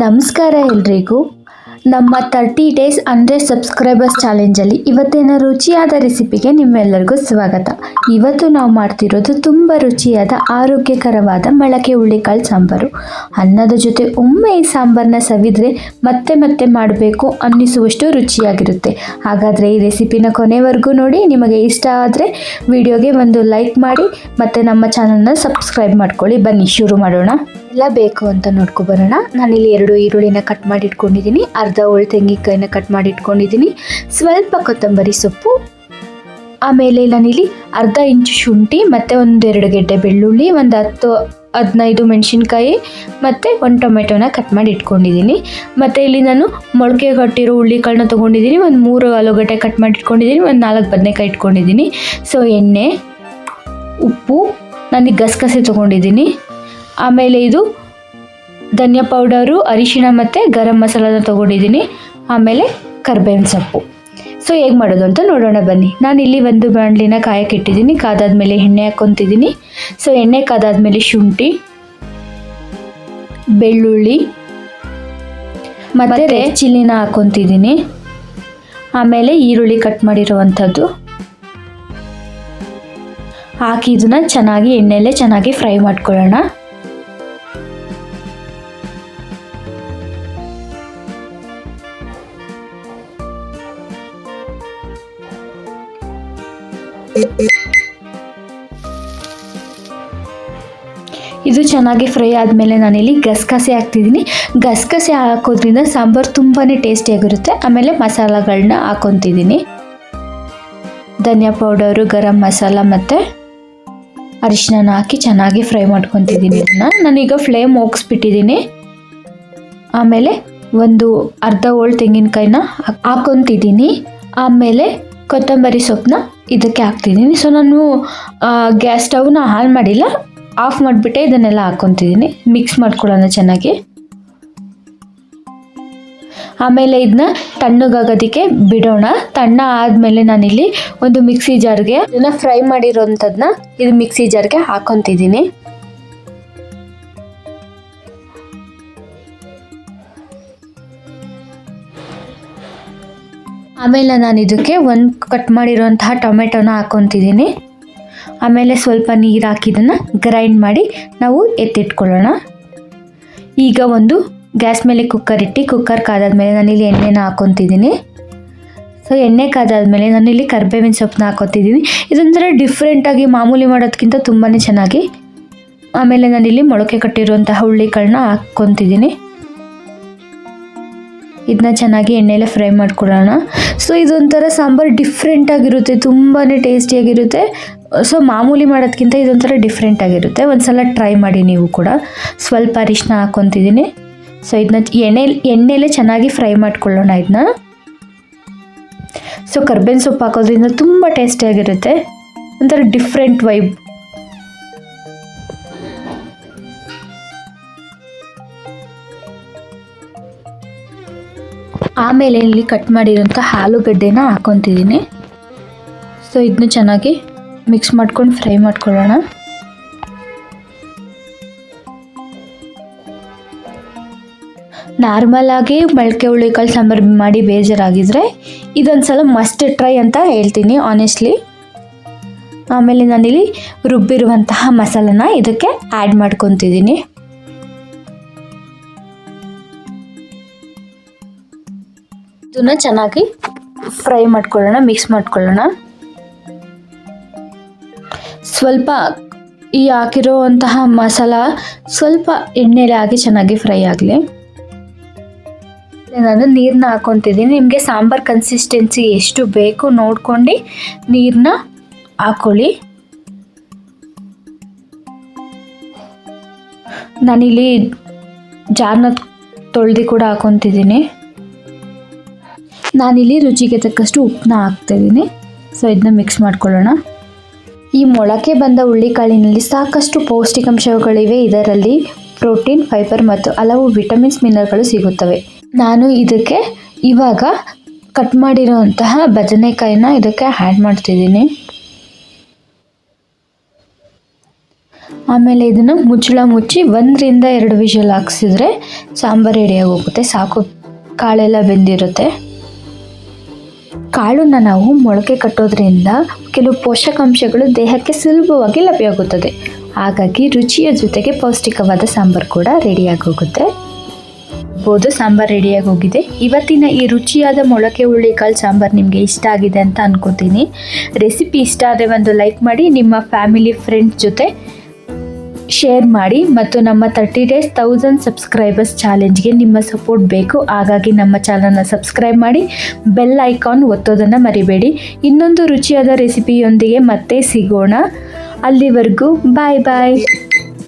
ನಮಸ್ಕಾರ ಎಲ್ರಿಗೂ. ನಮ್ಮ 30 ಡೇಸ್ 100 ಸಬ್ಸ್ಕ್ರೈಬರ್ಸ್ ಚಾಲೆಂಜಲ್ಲಿ ಇವತ್ತಿನ ರುಚಿಯಾದ ರೆಸಿಪಿಗೆ ನಿಮ್ಮೆಲ್ಲರಿಗೂ ಸ್ವಾಗತ. ಇವತ್ತು ನಾವು ಮಾಡ್ತಿರೋದು ತುಂಬ ರುಚಿಯಾದ ಆರೋಗ್ಯಕರವಾದ ಮೊಳಕೆ ಹುಳ್ಳಿಕಾಳು ಸಾಂಬಾರು. ಅನ್ನದ ಜೊತೆ ಒಮ್ಮೆ ಈ ಸಾಂಬಾರನ್ನ ಸವಿದ್ರೆ ಮತ್ತೆ ಮತ್ತೆ ಮಾಡಬೇಕು ಅನ್ನಿಸುವಷ್ಟು ರುಚಿಯಾಗಿರುತ್ತೆ. ಹಾಗಾದರೆ ಈ ರೆಸಿಪಿನ ಕೊನೆವರೆಗೂ ನೋಡಿ. ನಿಮಗೆ ಇಷ್ಟ ಆದರೆ ವಿಡಿಯೋಗೆ ಒಂದು ಲೈಕ್ ಮಾಡಿ ಮತ್ತು ನಮ್ಮ ಚಾನಲ್ನ ಸಬ್ಸ್ಕ್ರೈಬ್ ಮಾಡ್ಕೊಳ್ಳಿ. ಬನ್ನಿ ಶುರು ಮಾಡೋಣ. ಎಲ್ಲ ಬೇಕು ಅಂತ ನೋಡ್ಕೊಬರೋಣ. ನಾನಿಲ್ಲಿ 2 ಈರುಳ್ಳಿನ ಕಟ್ ಮಾಡಿ ಇಟ್ಕೊಂಡಿದ್ದೀನಿ, ಅರ್ಧ ಹೋಳು ತೆಂಗಿನಕಾಯಿನ ಕಟ್ ಮಾಡಿ ಇಟ್ಕೊಂಡಿದ್ದೀನಿ, ಸ್ವಲ್ಪ ಕೊತ್ತಂಬರಿ ಸೊಪ್ಪು, ಆಮೇಲೆ ನಾನಿಲ್ಲಿ ಅರ್ಧ ಇಂಚು ಶುಂಠಿ ಮತ್ತು 1-2 ಗೆಡ್ಡೆ ಬೆಳ್ಳುಳ್ಳಿ, ಒಂದು 10-15 ಮೆಣಸಿನ್ಕಾಯಿ ಮತ್ತು 1 ಟೊಮೆಟೊನ ಕಟ್ ಮಾಡಿ ಇಟ್ಕೊಂಡಿದ್ದೀನಿ. ಮತ್ತು ಇಲ್ಲಿ ನಾನು ಮೊಳಕೆ ಕಟ್ಟಿರೋ ಹುಳ್ಳಿಕಾಳನ್ನ ತೊಗೊಂಡಿದ್ದೀನಿ, ಒಂದು 3 ಆಲೂಗಡ್ಡೆ ಕಟ್ ಮಾಡಿ ಇಟ್ಕೊಂಡಿದ್ದೀನಿ, ಒಂದು 4 ಬದನೆಕಾಯಿ ಇಟ್ಕೊಂಡಿದ್ದೀನಿ. ಸೊ ಎಣ್ಣೆ, ಉಪ್ಪು, ನನಗೆ ಗಸಗಸೆ ತೊಗೊಂಡಿದ್ದೀನಿ, ಆಮೇಲೆ ಇದು ಧನಿಯಾ ಪೌಡರು, ಅರಿಶಿಣ ಮತ್ತು ಗರಂ ಮಸಾಲಾನ ತೊಗೊಂಡಿದ್ದೀನಿ, ಆಮೇಲೆ ಕರ್ಬೇವಿನ ಸೊಪ್ಪು. ಸೊ ಹೇಗೆ ಮಾಡೋದು ಅಂತ ನೋಡೋಣ ಬನ್ನಿ. ನಾನಿಲ್ಲಿ ಒಂದು ಬಾಣಲಿನ ಕಾಯಕ್ಕೆ ಇಟ್ಟಿದ್ದೀನಿ. ಕಾದಾದ್ಮೇಲೆ ಎಣ್ಣೆ ಹಾಕ್ಕೊತಿದ್ದೀನಿ. ಸೊ ಎಣ್ಣೆ ಕಾದಾದ್ಮೇಲೆ ಶುಂಠಿ, ಬೆಳ್ಳುಳ್ಳಿ ಮತ್ತು ರೆಡ್ ಚಿಲ್ಲಿನ ಹಾಕ್ಕೊತಿದ್ದೀನಿ, ಆಮೇಲೆ ಈರುಳ್ಳಿ ಕಟ್ ಮಾಡಿರುವಂಥದ್ದು ಹಾಕಿ ಇದನ್ನ ಚೆನ್ನಾಗಿ ಎಣ್ಣೆಯಲ್ಲೇ ಚೆನ್ನಾಗಿ ಫ್ರೈ ಮಾಡ್ಕೊಳ್ಳೋಣ. ಇದು ಚೆನ್ನಾಗಿ ಫ್ರೈ ಆದಮೇಲೆ ನಾನಿಲ್ಲಿ ಗಸಗಸೆ ಹಾಕ್ತಿದ್ದೀನಿ. ಗಸಗಸೆ ಹಾಕೋದ್ರಿಂದ ಸಾಂಬಾರು ತುಂಬಾ ಟೇಸ್ಟಿಯಾಗಿರುತ್ತೆ. ಆಮೇಲೆ ಮಸಾಲಗಳನ್ನ ಹಾಕ್ಕೊತಿದ್ದೀನಿ, ಧನಿಯಾ ಪೌಡರು, ಗರಂ ಮಸಾಲ ಮತ್ತು ಅರಿಶಿನ ಹಾಕಿ ಚೆನ್ನಾಗಿ ಫ್ರೈ ಮಾಡ್ಕೊತಿದ್ದೀನಿ. ನಾನೀಗ ಫ್ಲೇಮ್ ಹೋಗಿಸ್ಬಿಟ್ಟಿದ್ದೀನಿ. ಆಮೇಲೆ ಒಂದು ಅರ್ಧ ಹೋಳು ತೆಂಗಿನಕಾಯಿನ ಹಾಕ್ಕೊತಿದ್ದೀನಿ, ಆಮೇಲೆ ಕೊತ್ತಂಬರಿ ಸೊಪ್ಪನ್ನ ಇದಕ್ಕೆ ಹಾಕ್ತಿದ್ದೀನಿ. ಸೊ ನಾನು ಗ್ಯಾಸ್ ಸ್ಟವ್ನ ಆನ್ ಮಾಡಿಲ್ಲ, ಆಫ್ ಮಾಡಿಬಿಟ್ಟೆ ಇದನ್ನೆಲ್ಲ ಹಾಕ್ಕೊತಿದ್ದೀನಿ. ಮಿಕ್ಸ್ ಮಾಡ್ಕೊಳ್ಳೋಣ ಚೆನ್ನಾಗಿ. ಆಮೇಲೆ ಇದನ್ನ ತಣ್ಣಗಾಗೋದಕ್ಕೆ ಬಿಡೋಣ. ತಣ್ಣ ಆದಮೇಲೆ ನಾನಿಲ್ಲಿ ಒಂದು ಮಿಕ್ಸಿ ಜಾರ್ಗೆ ಇದನ್ನು ಫ್ರೈ ಮಾಡಿರೋಂಥದ್ದನ್ನ ಇದು ಮಿಕ್ಸಿ ಜಾರ್ಗೆ ಹಾಕ್ಕೊತಿದ್ದೀನಿ. ಆಮೇಲೆ ನಾನು ಇದಕ್ಕೆ ಒಂದು ಕಟ್ ಮಾಡಿರೋಂತಹ ಟೊಮೆಟೊನ ಹಾಕ್ಕೊತಿದ್ದೀನಿ. ಆಮೇಲೆ ಸ್ವಲ್ಪ ನೀರು ಹಾಕಿ ಇದನ್ನು ಗ್ರೈಂಡ್ ಮಾಡಿ ನಾವು ಎತ್ತಿಟ್ಕೊಳ್ಳೋಣ. ಈಗ ಒಂದು ಗ್ಯಾಸ್ ಮೇಲೆ ಕುಕ್ಕರ್ ಇಟ್ಟು, ಕುಕ್ಕರ್ ಕಾದಾದ್ಮೇಲೆ ನಾನಿಲ್ಲಿ ಎಣ್ಣೆನ ಹಾಕ್ಕೊತಿದ್ದೀನಿ. ಸೊ ಎಣ್ಣೆ ಕಾದಾದ್ಮೇಲೆ ನಾನಿಲ್ಲಿ ಕರ್ಬೇವಿನ ಸೊಪ್ಪನ್ನ ಹಾಕ್ಕೊತಿದ್ದೀನಿ. ಇದೊಂಥರ ಡಿಫ್ರೆಂಟಾಗಿ ಮಾಮೂಲಿ ಮಾಡೋದಕ್ಕಿಂತ ತುಂಬಾ ಚೆನ್ನಾಗಿ. ಆಮೇಲೆ ನಾನಿಲ್ಲಿ ಮೊಳಕೆ ಕಟ್ಟಿರುವಂತಹ ಹುಳ್ಳಿಕಾಳನ್ನ ಹಾಕ್ಕೊತಿದ್ದೀನಿ. ಇದನ್ನ ಚೆನ್ನಾಗಿ ಎಣ್ಣೆಯಲ್ಲೇ ಫ್ರೈ ಮಾಡ್ಕೊಳ್ಳೋಣ. ಸೊ ಇದೊಂಥರ ಸಾಂಬಾರು ಡಿಫ್ರೆಂಟಾಗಿರುತ್ತೆ, ತುಂಬಾ ಟೇಸ್ಟಿಯಾಗಿರುತ್ತೆ. ಸೊ ಮಾಮೂಲಿ ಮಾಡೋದಕ್ಕಿಂತ ಇದೊಂಥರ ಡಿಫ್ರೆಂಟಾಗಿರುತ್ತೆ. ಒಂದು ಸಲ ಟ್ರೈ ಮಾಡಿ ನೀವು ಕೂಡ. ಸ್ವಲ್ಪ ಅರಿಶಿನ ಹಾಕ್ಕೊತಿದ್ದೀನಿ. ಸೊ ಇದನ್ನ ಎಣ್ಣೆಯಲ್ಲೇ ಚೆನ್ನಾಗಿ ಫ್ರೈ ಮಾಡ್ಕೊಳ್ಳೋಣ ಇದನ್ನ. ಸೊ ಕರ್ಬೇವಿನ ಸೊಪ್ಪು ಹಾಕೋದ್ರಿಂದ ತುಂಬ ಟೇಸ್ಟಿಯಾಗಿರುತ್ತೆ, ಒಂಥರ ಡಿಫ್ರೆಂಟ್ ವೈಬ್. ಆಮೇಲೆ ಇಲ್ಲಿ ಕಟ್ ಮಾಡಿರೋಂಥ ಆಲೂಗಡ್ಡೆನ ಹಾಕ್ಕೊತಿದ್ದೀನಿ. ಸೊ ಇದನ್ನ ಚೆನ್ನಾಗಿ ಮಿಕ್ಸ್ ಮಾಡ್ಕೊಂಡು ಫ್ರೈ ಮಾಡ್ಕೊಳ್ಳೋಣ. ನಾರ್ಮಲಾಗಿ ಮೊಳಕೆ ಹುಳ್ಳಿಕಾಳು ಸಾಂಬಾರು ಮಾಡಿ ಬೇಜಾರಾಗಿದ್ದರೆ ಇದೊಂದು ಸಲ ಮಸ್ಟ್ ಟ್ರೈ ಅಂತ ಹೇಳ್ತೀನಿ ಆನೆಸ್ಟ್ಲಿ. ಆಮೇಲೆ ನಾನಿಲ್ಲಿ ರುಬ್ಬಿರುವಂತಹ ಮಸಾಲನ ಇದಕ್ಕೆ ಆ್ಯಡ್ ಮಾಡ್ಕೊತಿದ್ದೀನಿ. ಇದನ್ನ ಚೆನ್ನಾಗಿ ಫ್ರೈ ಮಾಡ್ಕೊಳ್ಳೋಣ, ಮಿಕ್ಸ್ ಮಾಡ್ಕೊಳ್ಳೋಣ. ಸ್ವಲ್ಪ ಈ ಹಾಕಿರೋವಂತಹ ಮಸಾಲ ಸ್ವಲ್ಪ ಎಣ್ಣೆಲೆ ಹಾಕಿ ಚೆನ್ನಾಗಿ ಫ್ರೈ ಆಗಲಿ. ನಾನು ನೀರನ್ನ ಹಾಕ್ಕೊತಿದ್ದೀನಿ. ನಿಮಗೆ ಸಾಂಬಾರು ಕನ್ಸಿಸ್ಟೆನ್ಸಿ ಎಷ್ಟು ಬೇಕು ನೋಡ್ಕೊಂಡು ನೀರನ್ನ ಹಾಕ್ಕೊಳ್ಳಿ. ನಾನಿಲ್ಲಿ ಜಾರ್ನ ತೊಳೆದು ಕೂಡ ಹಾಕ್ಕೊತಿದ್ದೀನಿ. ನಾನಿಲ್ಲಿ ರುಚಿಗೆ ತಕ್ಕಷ್ಟು ಉಪ್ಪನ್ನ ಹಾಕ್ತಿದ್ದೀನಿ. ಸೊ ಇದನ್ನ ಮಿಕ್ಸ್ ಮಾಡ್ಕೊಳ್ಳೋಣ. ಈ ಮೊಳಕೆ ಬಂದ ಹುಳ್ಳಿಕಾಳಿನಲ್ಲಿ ಸಾಕಷ್ಟು ಪೌಷ್ಟಿಕಾಂಶಗಳಿವೆ. ಇದರಲ್ಲಿ ಪ್ರೋಟೀನ್, ಫೈಬರ್ ಮತ್ತು ಹಲವು ವಿಟಮಿನ್ಸ್, ಮಿನರಲ್ಗಳು ಸಿಗುತ್ತವೆ. ನಾನು ಇದಕ್ಕೆ ಇವಾಗ ಕಟ್ ಮಾಡಿರೋಂತಹ ಬದನೆಕಾಯಿನ ಇದಕ್ಕೆ ಆ್ಯಡ್ ಮಾಡ್ತಿದ್ದೀನಿ. ಆಮೇಲೆ ಇದನ್ನು ಮುಚ್ಚಳ ಮುಚ್ಚಿ 1-2 ವಿಷಲ್ ಹಾಕ್ಸಿದ್ರೆ ಸಾಂಬಾರು ರೆಡಿಯಾಗಿ ಹೋಗುತ್ತೆ. ಸಾಕು, ಕಾಳೆಲ್ಲ ಬೆಂದಿರುತ್ತೆ. ಕಾಳನ್ನು ನಾವು ಮೊಳಕೆ ಕಟ್ಟೋದ್ರಿಂದ ಕೆಲವು ಪೋಷಕಾಂಶಗಳು ದೇಹಕ್ಕೆ ಸುಲಭವಾಗಿ ಲಭ್ಯವಾಗುತ್ತದೆ. ಹಾಗಾಗಿ ರುಚಿಯ ಜೊತೆಗೆ ಪೌಷ್ಟಿಕವಾದ ಸಾಂಬಾರು ಕೂಡ ರೆಡಿಯಾಗಿ ಹೋಗುತ್ತೆ. ಸಾಂಬಾರು ರೆಡಿಯಾಗಿ ಹೋಗಿದೆ. ಇವತ್ತಿನ ಈ ರುಚಿಯಾದ ಮೊಳಕೆ ಹುರುಳಿಕಾಳು ಸಾಂಬಾರು ನಿಮಗೆ ಇಷ್ಟ ಆಗಿದೆ ಅಂತ ಅನ್ಕೋತೀನಿ. ರೆಸಿಪಿ ಇಷ್ಟ ಆದರೆ ಒಂದು ಲೈಕ್ ಮಾಡಿ, ನಿಮ್ಮ ಫ್ಯಾಮಿಲಿ ಫ್ರೆಂಡ್ಸ್ ಜೊತೆ ಶೇರ್ ಮಾಡಿ. ಮತ್ತು ನಮ್ಮ 30 days 1000 ಸಬ್ಸ್ಕ್ರೈಬರ್ಸ್ ಚಾಲೆಂಜ್ಗೆ ನಿಮ್ಮ ಸಪೋರ್ಟ್ ಬೇಕು. ಹಾಗಾಗಿ ನಮ್ಮ ಚಾನಲ್ನ ಸಬ್ಸ್ಕ್ರೈಬ್ ಮಾಡಿ, ಬೆಲ್ ಐಕಾನ್ ಒತ್ತೋದನ್ನು ಮರಿಬೇಡಿ. ಇನ್ನೊಂದು ರುಚಿಯಾದ ರೆಸಿಪಿಯೊಂದಿಗೆ ಮತ್ತೆ ಸಿಗೋಣ. ಅಲ್ಲಿವರೆಗೂ ಬಾಯ್ ಬಾಯ್.